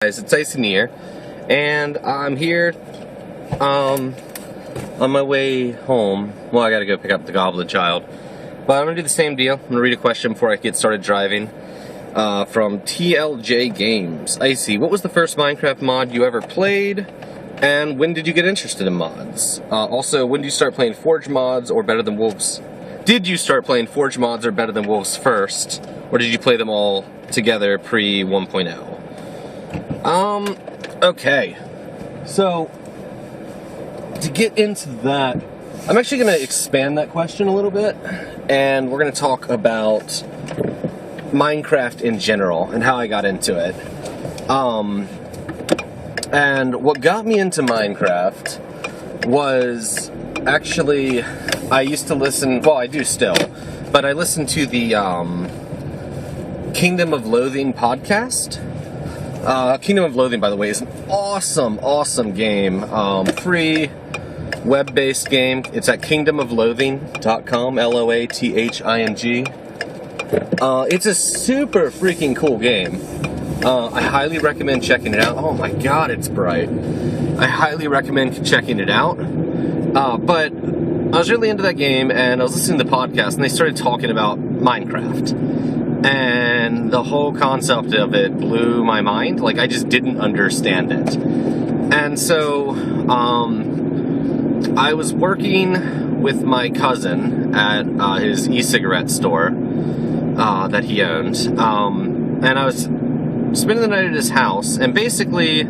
Guys, it's Tyson here, and I'm here on my way home. Well, I gotta go pick up the Goblin Child, but I'm gonna do the same deal. I'm gonna read a question before I get started driving from TLJ Games. Icy, what was the first Minecraft mod you ever played, and when did you get interested in mods? Also, when did you start playing Forge mods or Better Than Wolves? Did you start playing Forge mods or Better Than Wolves first, or did you play them all together pre 1.0? Okay. So, to get into that, I'm actually going to expand that question a little bit, and we're going to talk about Minecraft in general and how I got into it. And what got me into Minecraft was actually, I used to listen, well, I do still, but I listen to the Kingdom of Loathing podcast. Kingdom of Loathing, by the way, is an awesome game. Free, web-based game. It's at kingdomofloathing.com, Loathing. It's a super freaking cool game. I highly recommend checking it out. Oh my god, it's bright. I highly recommend checking it out. But I was really into that game, and I was listening to the podcast, and they started talking about Minecraft. And the whole concept of it blew my mind. Like, I just didn't understand it. And so, I was working with my cousin at his e-cigarette store that he owned. And I was spending the night at his house, and basically,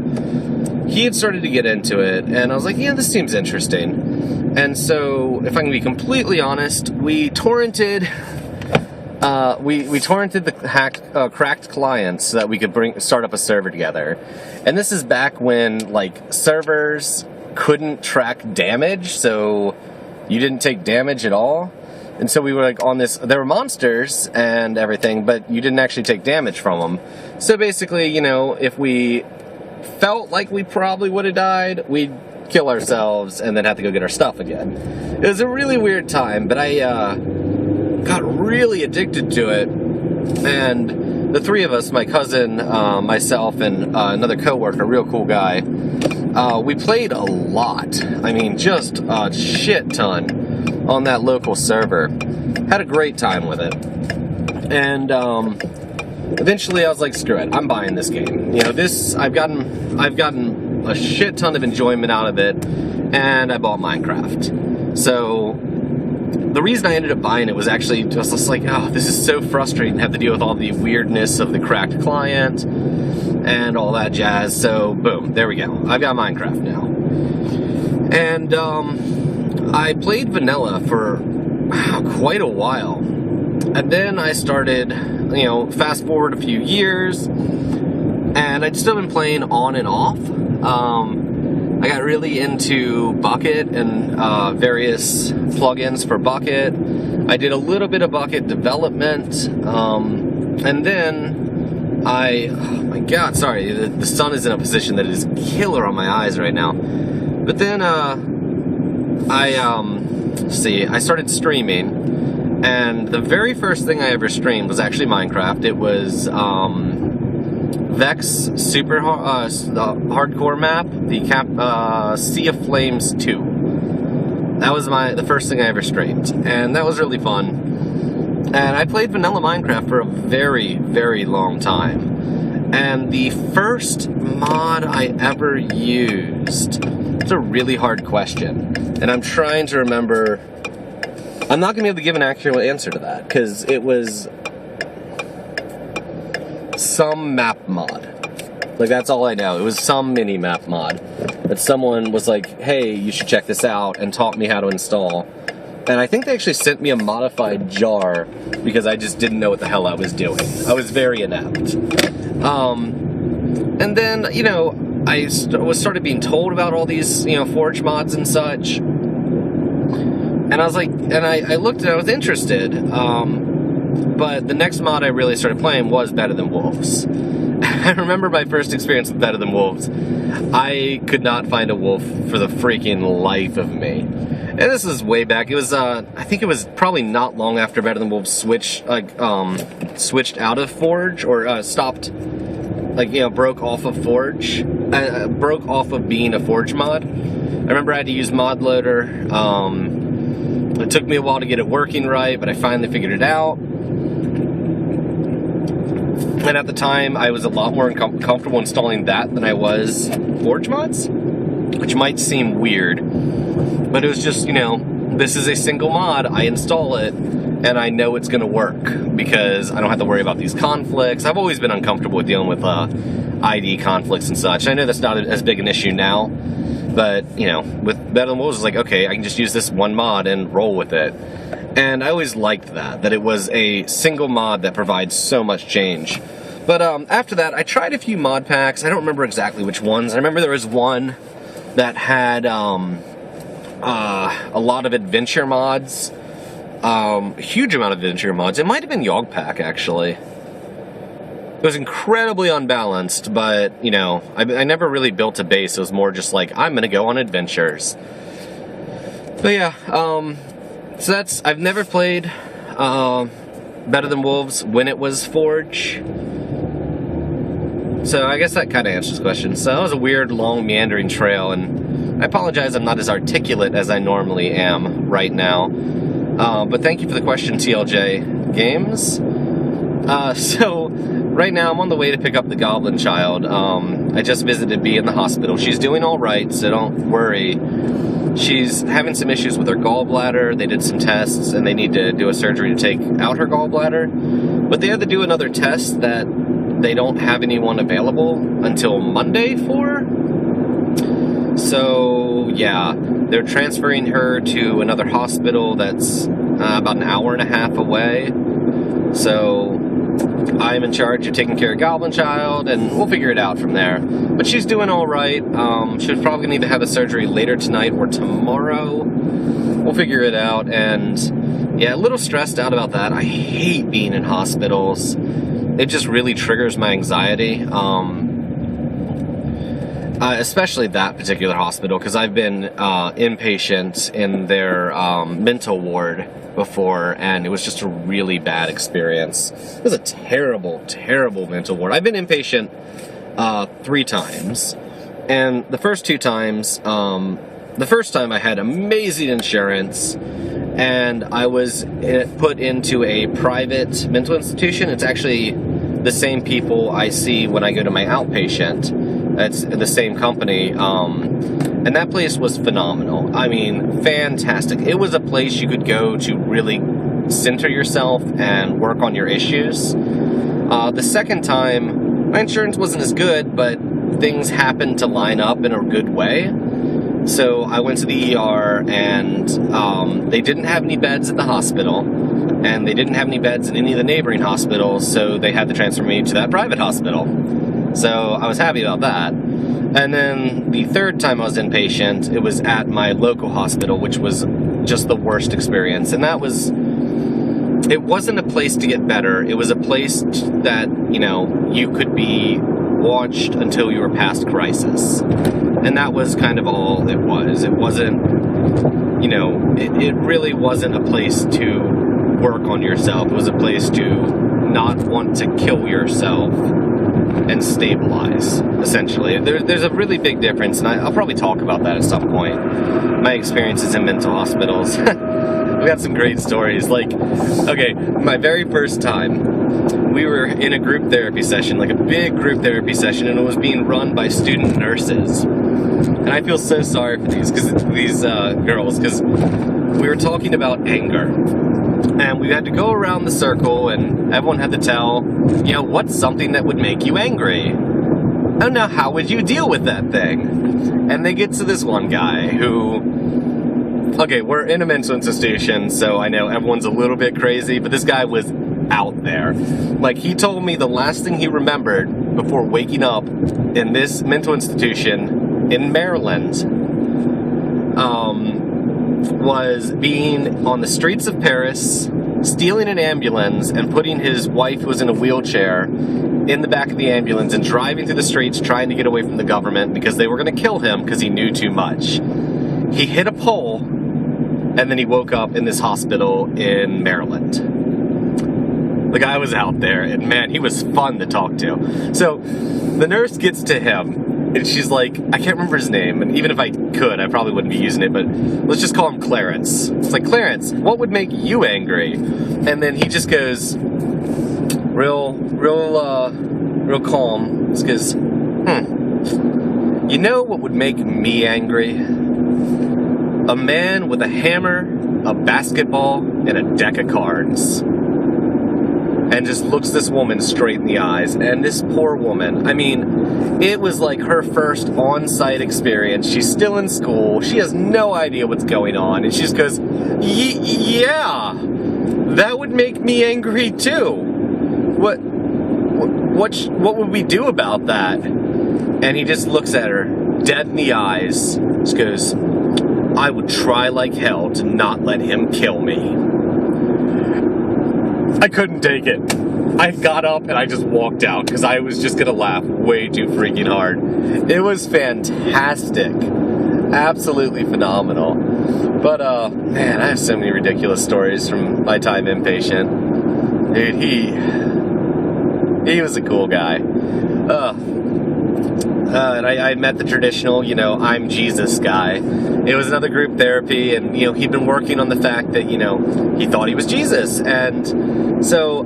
he had started to get into it, and I was like, yeah, this seems interesting. And so, if I can be completely honest, we torrented the cracked clients so that we could start up a server together. And this is back when, like, servers couldn't track damage, so you didn't take damage at all. And so we were, like, on this, there were monsters and everything, but you didn't actually take damage from them. So basically, you know, if we felt like we probably would have died, we'd kill ourselves and then have to go get our stuff again. It was a really weird time, but I got really addicted to it, and the three of us, my cousin, myself, and another coworker, a real cool guy, we played a lot. I mean, just a shit ton on that local server. Had a great time with it, and eventually I was like, screw it, I'm buying this game. You know, I've gotten a shit ton of enjoyment out of it, and I bought Minecraft. So the reason I ended up buying it was actually just like, oh, this is so frustrating to have to deal with all the weirdness of the cracked client and all that jazz. So, boom, there we go. I've got Minecraft now. And I played vanilla for quite a while. And then I started, you know, fast forward a few years, and I'd still been playing on and off. I got really into Bukkit and various plugins for Bukkit. I did a little bit of Bukkit development, and then oh my god, sorry, the sun is in a position that is killer on my eyes right now. But then I started streaming, and the very first thing I ever streamed was actually Minecraft. It was Vex Super the hardcore map, the Sea of Flames 2. That was the first thing I ever streamed, and that was really fun. And I played vanilla Minecraft for a very, very long time. And the first mod I ever used, it's a really hard question, and I'm trying to remember. I'm not going to be able to give an accurate answer to that, because it was some map mod. Like, that's all I know. It was some mini map mod that someone was like, hey, you should check this out, and taught me how to install. And I think they actually sent me a modified jar because I just didn't know what the hell I was doing. I was very inept. And then, you know, I started being told about all these, you know, Forge mods and such. And I was like, and I looked and I was interested. But the next mod I really started playing was Better Than Wolves. I remember my first experience with Better Than Wolves. I could not find a wolf for the freaking life of me. And this is way back. It was, I think it was probably not long after Better Than Wolves switched out of Forge, or stopped like, you know, broke off of Forge. Broke off of being a Forge mod. I remember I had to use Mod Loader. It took me a while to get it working right, but I finally figured it out. And at the time, I was a lot more comfortable installing that than I was Forge mods, which might seem weird, but it was just, you know, this is a single mod, I install it, and I know it's going to work, because I don't have to worry about these conflicts. I've always been uncomfortable with dealing with ID conflicts and such. I know that's not as big an issue now, but, you know, with Better Than Wolves, it's like, okay, I can just use this one mod and roll with it. And I always liked that it was a single mod that provides so much change. But after that, I tried a few mod packs. I don't remember exactly which ones. I remember there was one that had a lot of adventure mods. A huge amount of adventure mods. It might have been Yogg Pack, actually. It was incredibly unbalanced, but, you know, I never really built a base. It was more just like, I'm going to go on adventures. But yeah, so that's, I've never played Better Than Wolves when it was Forge. So I guess that kind of answers the question. So that was a weird, long, meandering trail, and I apologize I'm not as articulate as I normally am right now. But thank you for the question, TLJ Games. So right now I'm on the way to pick up the Goblin Child. I just visited Bea in the hospital. She's doing all right, so don't worry. She's having some issues with her gallbladder. They did some tests, and they need to do a surgery to take out her gallbladder. But they had to do another test that they don't have anyone available until Monday for. So, yeah, they're transferring her to another hospital that's about an hour and a half away. So, I'm in charge of taking care of Goblin Child, and we'll figure it out from there. But she's doing all right. She's probably going to either have a surgery later tonight or tomorrow. We'll figure it out, and yeah, a little stressed out about that. I hate being in hospitals. It just really triggers my anxiety. Especially that particular hospital, because I've been inpatient in their mental ward before, and it was just a really bad experience. It was a terrible, terrible mental ward. I've been inpatient 3 times, and the first 2 times, the first time I had amazing insurance, and I was put into a private mental institution. It's actually the same people I see when I go to my outpatient. It's the same company, and that place was phenomenal. I mean, fantastic. It was a place you could go to really center yourself and work on your issues. The second time, my insurance wasn't as good, but things happened to line up in a good way. So I went to the ER, and they didn't have any beds at the hospital, and they didn't have any beds in any of the neighboring hospitals, so they had to transfer me to that private hospital. So I was happy about that. And then the third time I was inpatient, it was at my local hospital, which was just the worst experience. And that was, it wasn't a place to get better. It was a place that, you know, you could be watched until you were past crisis. And that was kind of all it was. It wasn't, you know, it really wasn't a place to work on yourself. It was a place to not want to kill yourself and stabilize, essentially. There's a really big difference, and I'll probably talk about that at some point. My experiences in mental hospitals. We've got some great stories. Like, okay, my very first time, we were in a group therapy session, like a big group therapy session, and it was being run by student nurses. And I feel so sorry for these girls, because we were talking about anger. And we had to go around the circle, and everyone had to tell, you know, what's something that would make you angry? Oh, now, how would you deal with that thing? And they get to this one guy who, okay, we're in a mental institution, so I know everyone's a little bit crazy, but this guy was out there. Like, he told me the last thing he remembered before waking up in this mental institution in Maryland, was being on the streets of Paris, stealing an ambulance, and putting his wife, who was in a wheelchair, in the back of the ambulance and driving through the streets trying to get away from the government because they were going to kill him because he knew too much. He hit a pole, and then he woke up in this hospital in Maryland. The guy was out there, and man, he was fun to talk to. So the nurse gets to him, and she's like, I can't remember his name, and even if I could, I probably wouldn't be using it, but let's just call him Clarence. It's like, Clarence, what would make you angry? And then he just goes, real calm. Just goes, you know what would make me angry? A man with a hammer, a basketball, and a deck of cards. And just looks this woman straight in the eyes. And this poor woman, I mean, it was like her first on-site experience. She's still in school. She has no idea what's going on. And she just goes, yeah, that would make me angry too. What would we do about that? And he just looks at her dead in the eyes. Just goes, I would try like hell to not let him kill me. I couldn't take it. I got up and I just walked out because I was just gonna laugh way too freaking hard. It was fantastic. Absolutely phenomenal. But man, I have so many ridiculous stories from my time inpatient. Dude, he was a cool guy. And I met the traditional, I'm Jesus guy. It was another group therapy, and, he'd been working on the fact that, he thought he was Jesus. And so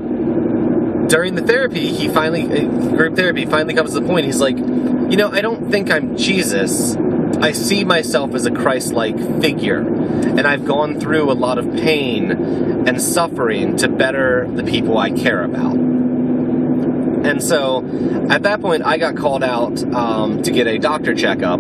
during the therapy, group therapy, finally comes to the point, he's like, I don't think I'm Jesus. I see myself as a Christ-like figure. And I've gone through a lot of pain and suffering to better the people I care about. And so, at that point, I got called out to get a doctor checkup.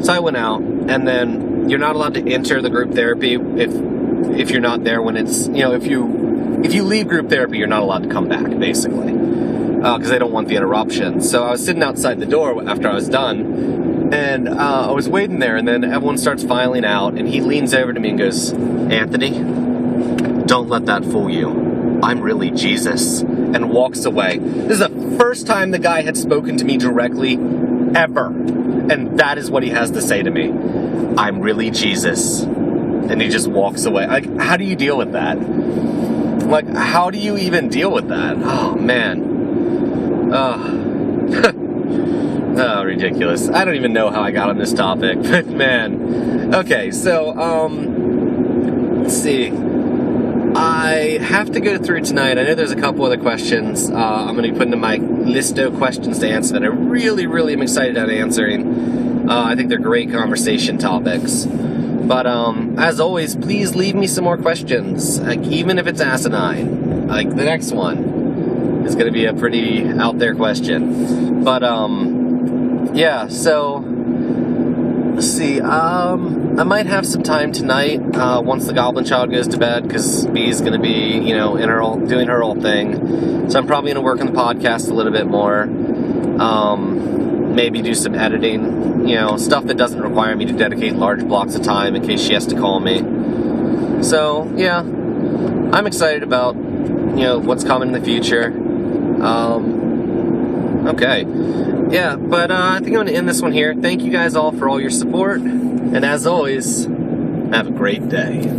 So I went out, and then you're not allowed to enter the group therapy if you're not there when it's, if you leave group therapy, you're not allowed to come back, basically, because they don't want the interruption. So I was sitting outside the door after I was done, and I was waiting there, and then everyone starts filing out, and he leans over to me and goes, Anthony, don't let that fool you. I'm really Jesus, and walks away. This is the first time the guy had spoken to me directly, ever. And that is what he has to say to me. I'm really Jesus. And he just walks away. Like, how do you deal with that? Like, how do you even deal with that? Oh, man. Oh, ridiculous. I don't even know how I got on this topic, but man. Okay, so, let's see. I have to go through tonight. I know there's a couple other questions I'm going to put into my list of questions to answer that I really, really am excited about answering. I think they're great conversation topics. But as always, please leave me some more questions, like, even if it's asinine. Like the next one is going to be a pretty out there question. But yeah, so let's see. I might have some time tonight once the Goblin Child goes to bed, because Bee's going to be, doing her whole thing. So I'm probably going to work on the podcast a little bit more. Maybe do some editing, stuff that doesn't require me to dedicate large blocks of time in case she has to call me. So, yeah, I'm excited about, what's coming in the future. Okay. Yeah, but I think I'm going to end this one here. Thank you guys all for all your support. And as always, have a great day.